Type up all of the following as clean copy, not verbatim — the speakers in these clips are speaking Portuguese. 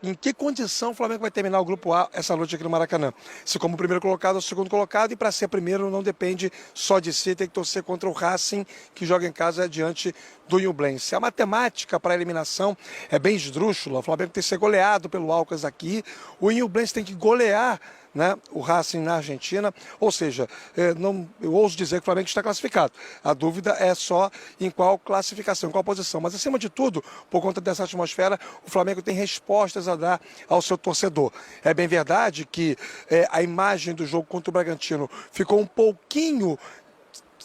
em que condição o Flamengo vai terminar o Grupo A essa noite aqui no Maracanã. Se como primeiro colocado ou segundo colocado, e para ser primeiro não depende só de si, tem que torcer contra o Racing, que joga em casa diante do Ñublense. A matemática para a eliminação é bem esdrúxula, o Flamengo tem que ser goleado pelo Alcas aqui, o Ñublense tem que golear, né, o Racing na Argentina, ou seja, eu ouso dizer que o Flamengo está classificado. A dúvida é só em qual classificação, em qual posição. Mas, acima de tudo, por conta dessa atmosfera, o Flamengo tem respostas a dar ao seu torcedor. É bem verdade que a imagem do jogo contra o Bragantino ficou um pouquinho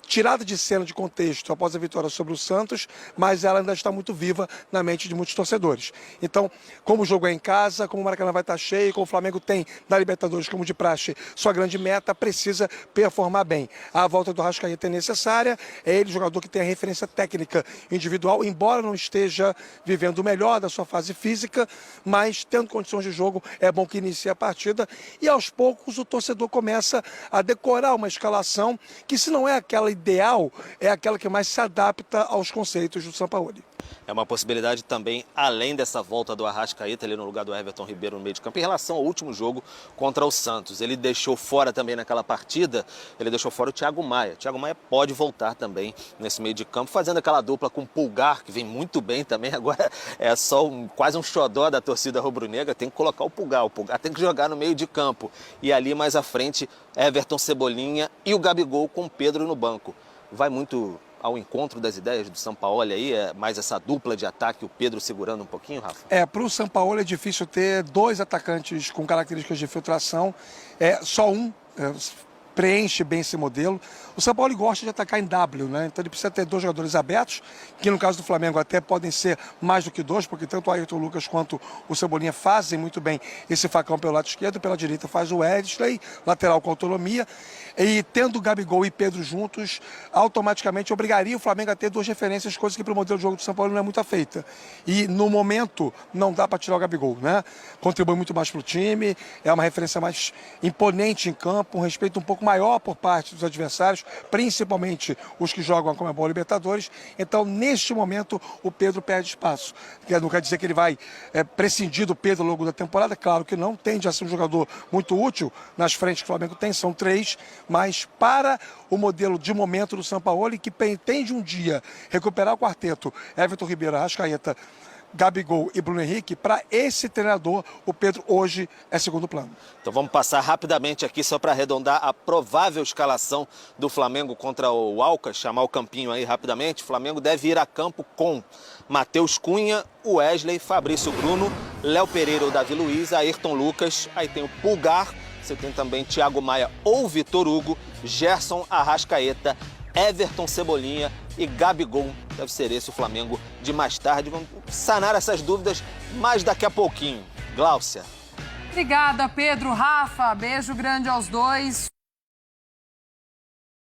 tirada de cena, de contexto, após a vitória sobre o Santos, mas ela ainda está muito viva na mente de muitos torcedores. Então, como o jogo é em casa, como o Maracanã vai estar cheio, como o Flamengo tem na Libertadores, como de praxe, sua grande meta, precisa performar bem. A volta do Arrascaeta é necessária, é ele jogador que tem a referência técnica individual, embora não esteja vivendo o melhor da sua fase física, mas tendo condições de jogo, é bom que inicie a partida e aos poucos o torcedor começa a decorar uma escalação que, se não é aquela ideal, é aquela que mais se adapta aos conceitos do Sampaoli. É uma possibilidade também, além dessa volta do Arrascaeta ali no lugar do Everton Ribeiro no meio de campo, em relação ao último jogo contra o Santos. Ele deixou fora também naquela partida, ele deixou fora o Thiago Maia. O Thiago Maia pode voltar também nesse meio de campo, fazendo aquela dupla com o Pulgar, que vem muito bem também. Agora é só quase um xodó da torcida rubro-negra, tem que colocar o Pulgar tem que jogar no meio de campo. E ali mais à frente, Everton, Cebolinha e o Gabigol com o Pedro no banco. Vai muito ao encontro das ideias do Sampaoli aí, mais essa dupla de ataque, o Pedro segurando um pouquinho, Rafa? Para o Sampaoli é difícil ter dois atacantes com características de filtração, só um preenche bem esse modelo. O Sampaoli gosta de atacar em W, né? Então ele precisa ter dois jogadores abertos, que no caso do Flamengo até podem ser mais do que dois, porque tanto o Ayrton Lucas quanto o Cebolinha fazem muito bem esse facão pelo lado esquerdo, pela direita faz o Wesley, lateral com autonomia, e tendo Gabigol e Pedro juntos, automaticamente obrigaria o Flamengo a ter duas referências, coisa que para o modelo de jogo do Sampaoli não é muito feita. E no momento não dá para tirar o Gabigol, né? Contribui muito mais para o time, é uma referência mais imponente em campo, um respeito um pouco maior por parte dos adversários, principalmente os que jogam a Conmebol Libertadores. Então, neste momento, o Pedro perde espaço. Não quer dizer que ele vai prescindir do Pedro ao longo da temporada, claro que não, tende a ser um jogador muito útil nas frentes que o Flamengo tem, são três, mas para o modelo de momento do Sampaoli, que pretende um dia recuperar o quarteto Everton Ribeiro, Arrascaeta, Gabigol e Bruno Henrique, para esse treinador, o Pedro hoje é segundo plano. Então vamos passar rapidamente aqui só para arredondar a provável escalação do Flamengo contra o Alcas, chamar o campinho aí rapidamente. O Flamengo deve ir a campo com Matheus Cunha, Wesley, Fabrício Bruno, Léo Pereira ou Davi Luiz, Ayrton Lucas, aí tem o Pulgar, você tem também Thiago Maia ou Vitor Hugo, Gerson, Arrascaeta, Everton, Cebolinha e Gabigol. Deve ser esse o Flamengo de mais tarde. Vamos sanar essas dúvidas mais daqui a pouquinho. Gláucia. Obrigada, Pedro, Rafa. Beijo grande aos dois.